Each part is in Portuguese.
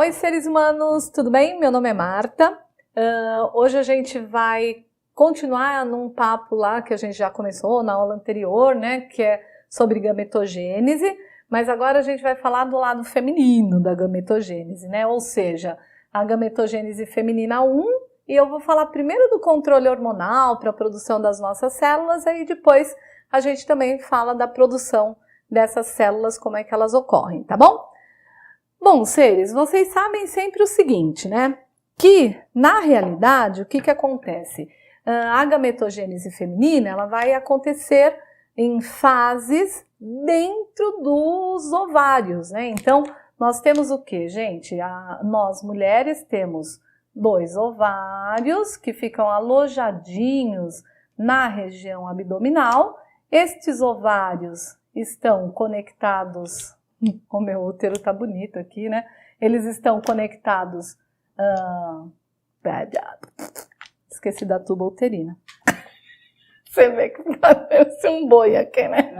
Oi, seres humanos, tudo bem? Meu nome é Marta. Hoje a gente vai continuar num papo lá que a gente já começou na aula anterior, né? Que é sobre gametogênese, mas agora a gente vai falar do lado feminino da gametogênese, né? Ou seja, a gametogênese feminina 1, e eu vou falar primeiro do controle hormonal para a produção das nossas células, aí depois a gente também fala da produção dessas células, como é que elas ocorrem, tá bom? Bom, seres, vocês sabem sempre o seguinte, né? Que, na realidade, o que acontece? A gametogênese feminina, ela vai acontecer em fases dentro dos ovários, né? Então, nós temos o que, gente? Nós, mulheres, temos 2 ovários que ficam alojadinhos na região abdominal. Estes ovários estão conectados... O meu útero tá bonito aqui, né? Eles estão conectados... Esqueci da tuba uterina. Você vê que parece um boi aqui, né?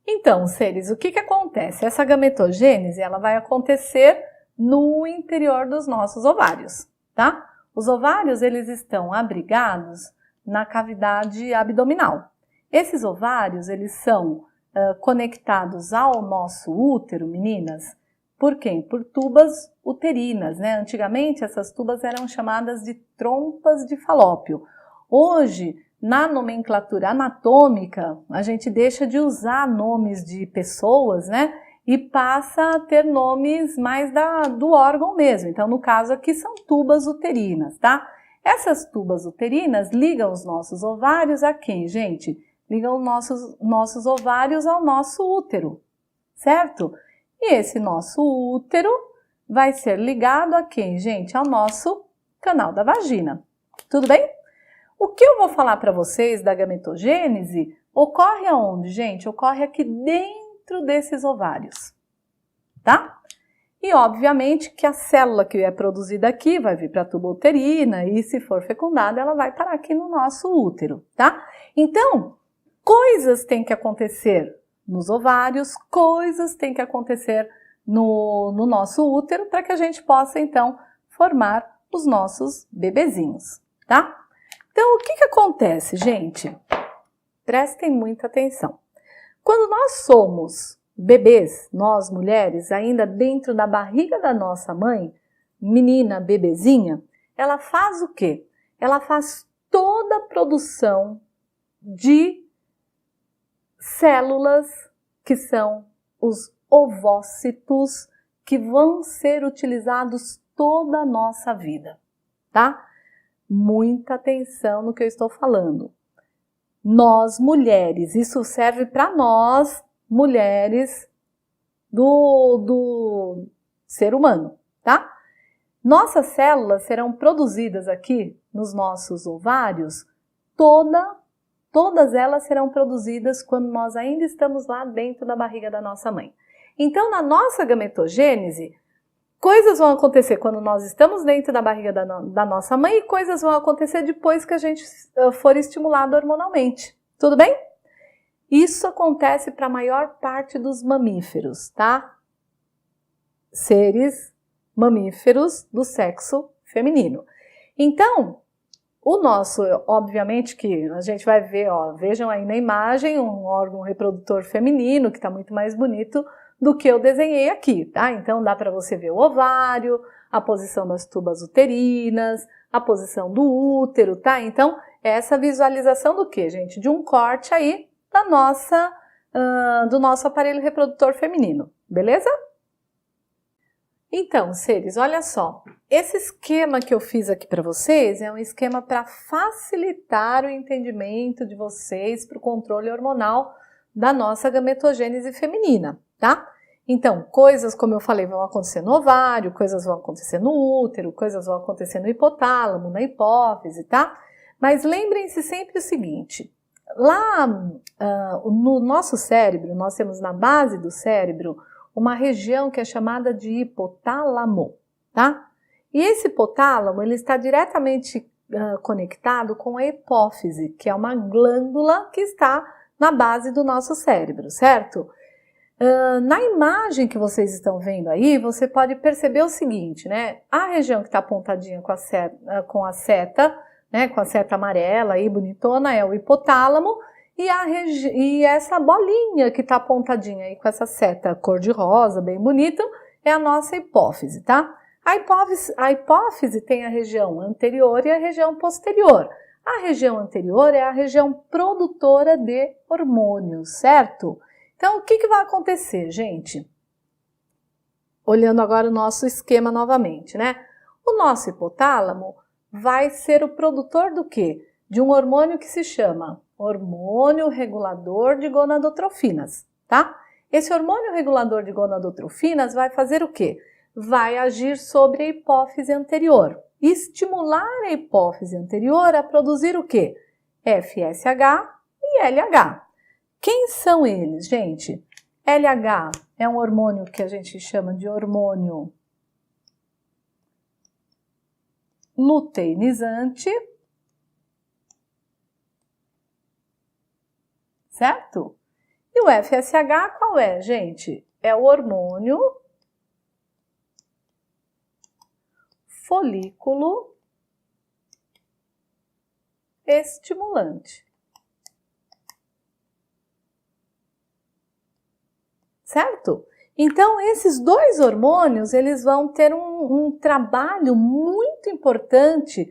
Então, seres, o que acontece? Essa gametogênese, ela vai acontecer no interior dos nossos ovários, tá? Os ovários, eles estão abrigados na cavidade abdominal. Esses ovários, eles são conectados ao nosso útero, meninas, por quê? Por tubas uterinas, né? Antigamente, essas tubas eram chamadas de trompas de Falópio. Hoje, na nomenclatura anatômica, a gente deixa de usar nomes de pessoas, né? E passa a ter nomes mais do órgão mesmo. Então, no caso aqui, são tubas uterinas, tá? Essas tubas uterinas ligam os nossos ovários a quem, gente? Ligam nossos ovários ao nosso útero, certo? E esse nosso útero vai ser ligado a quem, gente? Ao nosso canal da vagina. Tudo bem? O que eu vou falar para vocês da gametogênese ocorre aonde, gente? Ocorre aqui dentro desses ovários, tá? E, obviamente, que a célula que é produzida aqui vai vir para a tuba uterina e, se for fecundada, ela vai parar aqui no nosso útero, tá? Então, coisas têm que acontecer nos ovários, coisas têm que acontecer no nosso útero para que a gente possa, então, formar os nossos bebezinhos, tá? Então, o que acontece, gente? Prestem muita atenção. Quando nós somos bebês, nós mulheres, ainda dentro da barriga da nossa mãe, menina, bebezinha, ela faz o quê? Ela faz toda a produção de células que são os ovócitos que vão ser utilizados toda a nossa vida, tá? Muita atenção no que eu estou falando. Nós mulheres, isso serve para nós mulheres do ser humano, tá? Nossas células serão produzidas aqui nos nossos ovários, todas elas serão produzidas quando nós ainda estamos lá dentro da barriga da nossa mãe. Então, na nossa gametogênese, coisas vão acontecer quando nós estamos dentro da barriga da nossa mãe e coisas vão acontecer depois que a gente for estimulado hormonalmente. Tudo bem? Isso acontece para a maior parte dos mamíferos, tá? Seres mamíferos do sexo feminino. Então, o nosso, obviamente que a gente vai ver, ó, vejam aí na imagem um órgão reprodutor feminino que está muito mais bonito do que eu desenhei aqui, tá? Então dá para você ver o ovário, a posição das tubas uterinas, a posição do útero, tá? Então é essa visualização do que, gente? De um corte aí do nosso aparelho reprodutor feminino, beleza? Então, seres, olha só, esse esquema que eu fiz aqui para vocês é um esquema para facilitar o entendimento de vocês para o controle hormonal da nossa gametogênese feminina, tá? Então, coisas, como eu falei, vão acontecer no ovário, coisas vão acontecer no útero, coisas vão acontecer no hipotálamo, na hipófise, tá? Mas lembrem-se sempre o seguinte, lá no nosso cérebro, nós temos na base do cérebro uma região que é chamada de hipotálamo, tá? E esse hipotálamo, ele está diretamente conectado com a hipófise, que é uma glândula que está na base do nosso cérebro, certo? Na imagem que vocês estão vendo aí, você pode perceber o seguinte, né? A região que está apontadinha com a seta, né, com a seta amarela aí, bonitona, é o hipotálamo, e essa bolinha que está apontadinha aí com essa seta cor-de-rosa, bem bonita, é a nossa hipófise, tá? A hipófise tem a região anterior e a região posterior. A região anterior é a região produtora de hormônios, certo? Então, o que vai acontecer, gente? Olhando agora o nosso esquema novamente, né? O nosso hipotálamo vai ser o produtor do quê? De um hormônio que se chama hormônio regulador de gonadotrofinas, tá? Esse hormônio regulador de gonadotrofinas vai fazer o quê? Vai agir sobre a hipófise anterior, estimular a hipófise anterior a produzir o quê? FSH e LH. Quem são eles, gente? LH é um hormônio que a gente chama de hormônio luteinizante, certo? E o FSH qual é, gente? É o hormônio folículo estimulante. Certo? Então, esses dois hormônios, eles vão ter um trabalho muito importante,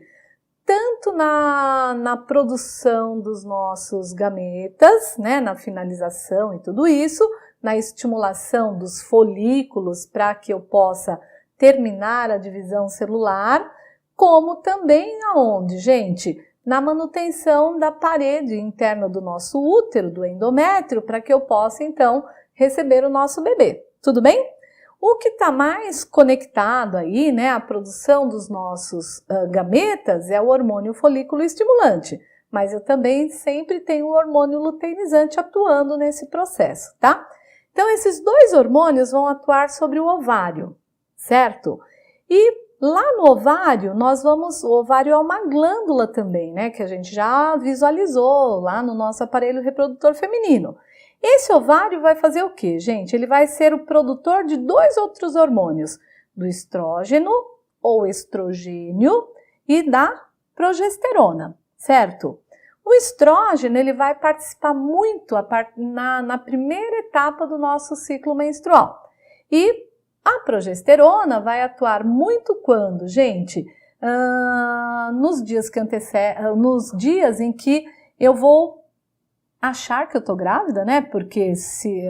tanto na produção dos nossos gametas, né, na finalização e tudo isso, na estimulação dos folículos para que eu possa terminar a divisão celular, como também aonde, gente? Na manutenção da parede interna do nosso útero, do endométrio, para que eu possa, então, receber o nosso bebê. Tudo bem? O que está mais conectado aí, né, à produção dos nossos gametas é o hormônio folículo estimulante, mas eu também sempre tenho o hormônio luteinizante atuando nesse processo, tá? Então, esses dois hormônios vão atuar sobre o ovário, certo? E lá no ovário, o ovário é uma glândula também, né, que a gente já visualizou lá no nosso aparelho reprodutor feminino. Esse ovário vai fazer o quê, gente? Ele vai ser o produtor de dois outros hormônios, do estrógeno ou estrogênio e da progesterona, certo? O estrógeno, ele vai participar muito na primeira etapa do nosso ciclo menstrual. E a progesterona vai atuar muito quando, gente? Nos dias em que eu vou achar que eu tô grávida, né? Porque se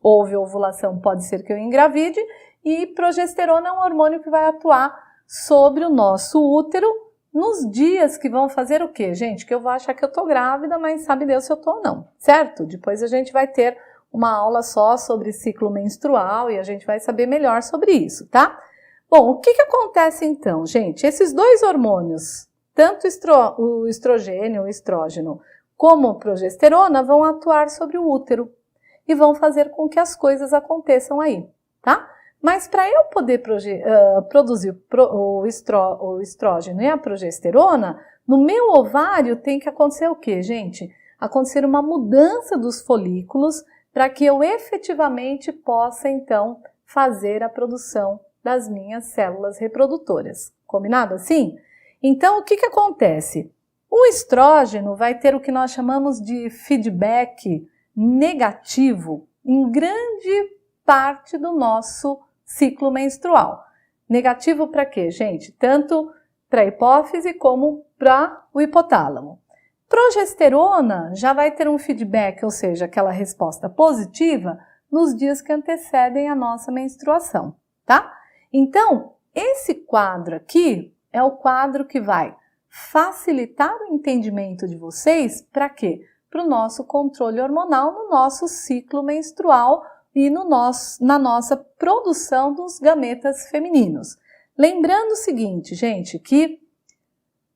houve ovulação, pode ser que eu engravide. E progesterona é um hormônio que vai atuar sobre o nosso útero nos dias que vão fazer o quê, gente? Que eu vou achar que eu tô grávida, mas sabe Deus se eu tô ou não, certo? Depois a gente vai ter uma aula só sobre ciclo menstrual e a gente vai saber melhor sobre isso, tá? Bom, o que acontece então, gente? Esses dois hormônios, tanto o estrogênio, o estrógeno, como a progesterona, vão atuar sobre o útero e vão fazer com que as coisas aconteçam aí, tá? Mas para eu poder produzir o estrógeno e a progesterona, no meu ovário tem que acontecer o quê, gente? Acontecer uma mudança dos folículos para que eu efetivamente possa, então, fazer a produção das minhas células reprodutoras. Combinado assim? Então, o que acontece? O estrógeno vai ter o que nós chamamos de feedback negativo em grande parte do nosso ciclo menstrual. Negativo para quê, gente? Tanto para a hipófise como para o hipotálamo. Progesterona já vai ter um feedback, ou seja, aquela resposta positiva, nos dias que antecedem a nossa menstruação, tá? Então, esse quadro aqui é o quadro que vai facilitar o entendimento de vocês para quê? Para o nosso controle hormonal no nosso ciclo menstrual e na nossa produção dos gametas femininos. Lembrando o seguinte, gente, que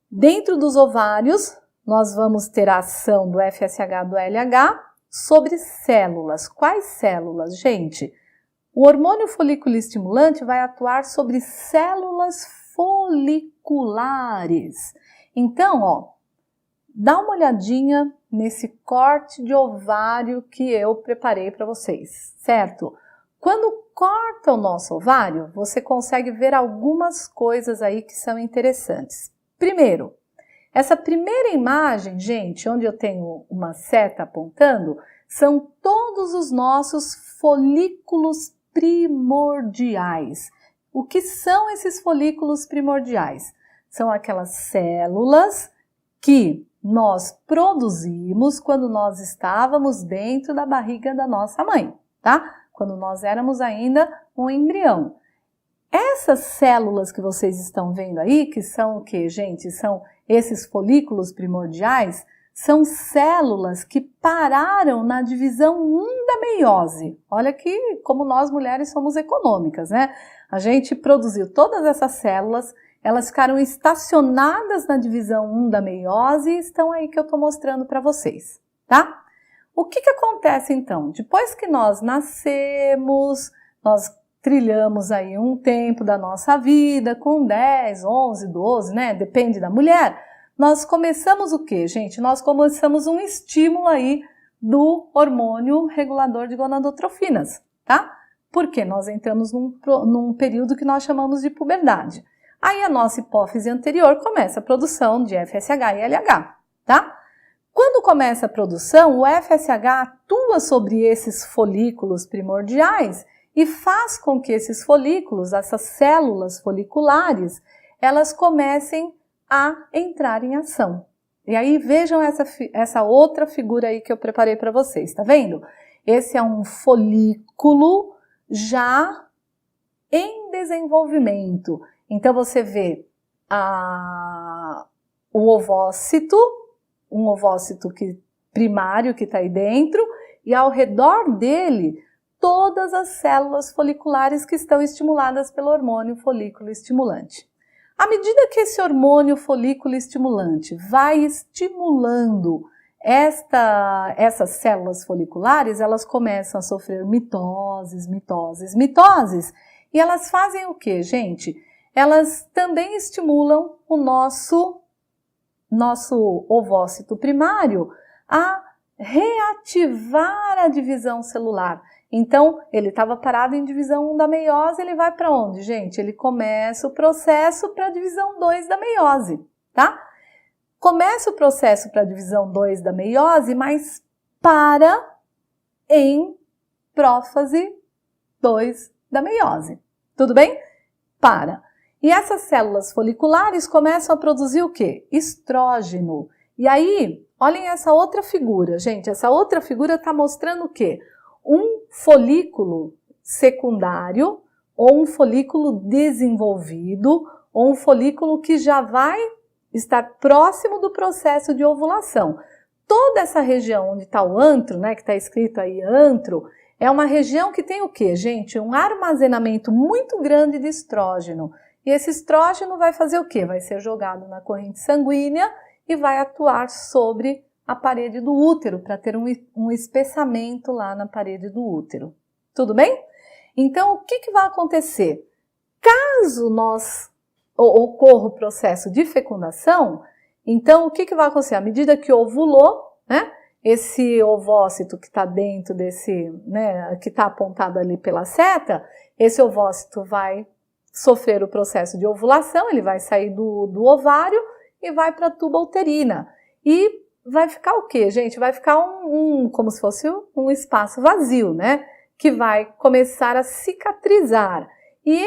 dentro dos ovários nós vamos ter a ação do FSH, do LH sobre células. Quais células, gente? O hormônio folículo estimulante vai atuar sobre células foliculares. Então, ó, dá uma olhadinha nesse corte de ovário que eu preparei para vocês, certo? Quando corta o nosso ovário, você consegue ver algumas coisas aí que são interessantes. Primeiro, essa primeira imagem, gente, onde eu tenho uma seta apontando, são todos os nossos folículos primordiais. O que são esses folículos primordiais? São aquelas células que nós produzimos quando nós estávamos dentro da barriga da nossa mãe, tá? Quando nós éramos ainda um embrião. Essas células que vocês estão vendo aí, que são o que, gente? São esses folículos primordiais, são células que pararam na divisão 1 da meiose. Olha que como nós mulheres somos econômicas, né? A gente produziu todas essas células, elas ficaram estacionadas na divisão 1 da meiose e estão aí que eu estou mostrando para vocês, tá? O que acontece então? Depois que nós nascemos, nós trilhamos aí um tempo da nossa vida, com 10, 11, 12, né? Depende da mulher. Nós começamos o quê, gente? Nós começamos um estímulo aí do hormônio regulador de gonadotrofinas, tá? Porque nós entramos num período que nós chamamos de puberdade. Aí a nossa hipófise anterior começa a produção de FSH e LH, tá? Quando começa a produção, o FSH atua sobre esses folículos primordiais e faz com que esses folículos, essas células foliculares, elas comecem a entrar em ação. E aí vejam essa outra figura aí que eu preparei para vocês, tá vendo? Esse é um folículo já em desenvolvimento. Então você vê o ovócito, um ovócito primário que está aí dentro, e ao redor dele todas as células foliculares que estão estimuladas pelo hormônio folículo estimulante. À medida que esse hormônio folículo estimulante vai estimulando essas células foliculares, elas começam a sofrer mitoses, e elas fazem o que, gente? Elas também estimulam o nosso ovócito primário a reativar a divisão celular. Então, ele estava parado em divisão 1 da meiose, ele vai para onde, gente? Ele começa o processo para a divisão 2 da meiose, tá? Começa o processo para a divisão 2 da meiose, mas para em prófase 2 da meiose. Tudo bem? Para. E essas células foliculares começam a produzir o quê? Estrógeno. E aí, olhem essa outra figura, gente. Essa outra figura está mostrando o quê? Um folículo secundário ou um folículo desenvolvido ou um folículo que já vai estar próximo do processo de ovulação. Toda essa região onde está o antro, né, que está escrito aí antro, é uma região que tem o quê, gente? Um armazenamento muito grande de estrógeno. E esse estrógeno vai fazer o quê? Vai ser jogado na corrente sanguínea e vai atuar sobre a parede do útero, para ter um espessamento lá na parede do útero. Tudo bem? Então, o que vai acontecer? Caso ocorra o processo de fecundação, então o que vai acontecer? À medida que ovulou, né, esse ovócito que está dentro desse, né, que está apontado ali pela seta, esse ovócito vai sofrer o processo de ovulação, ele vai sair do ovário e vai para a tuba uterina. E vai ficar o quê, gente? Vai ficar como se fosse um espaço vazio, né? Que vai começar a cicatrizar. E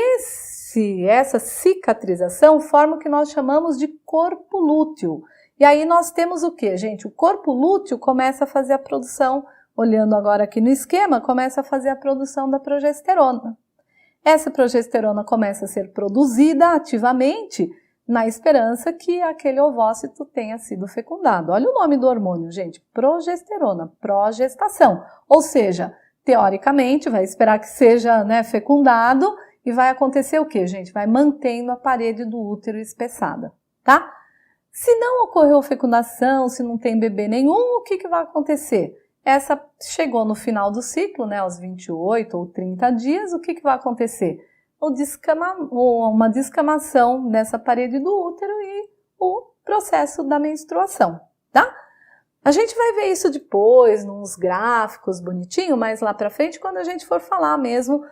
essa cicatrização forma o que nós chamamos de corpo lúteo. E aí nós temos o quê, gente? O corpo lúteo começa a fazer a produção, olhando agora aqui no esquema, começa a fazer a produção da progesterona. Essa progesterona começa a ser produzida ativamente na esperança que aquele ovócito tenha sido fecundado. Olha o nome do hormônio, gente, progesterona, progestação. Ou seja, teoricamente, vai esperar que seja, né, fecundado e vai acontecer o quê, gente? Vai mantendo a parede do útero espessada, tá? Se não ocorreu fecundação, se não tem bebê nenhum, o que vai acontecer? Essa chegou no final do ciclo, né, aos 28 ou 30 dias, o que vai acontecer? Uma descamação nessa parede do útero e o processo da menstruação, tá? A gente vai ver isso depois, nos gráficos bonitinho, mais lá pra frente, quando a gente for falar mesmo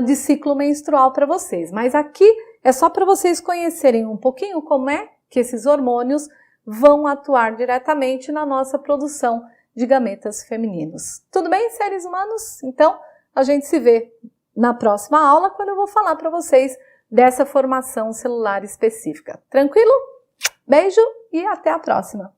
de ciclo menstrual para vocês. Mas aqui é só para vocês conhecerem um pouquinho como é que esses hormônios vão atuar diretamente na nossa produção de gametas femininos. Tudo bem, seres humanos? Então, a gente se vê na próxima aula, quando eu vou falar para vocês dessa formação celular específica. Tranquilo? Beijo e até a próxima!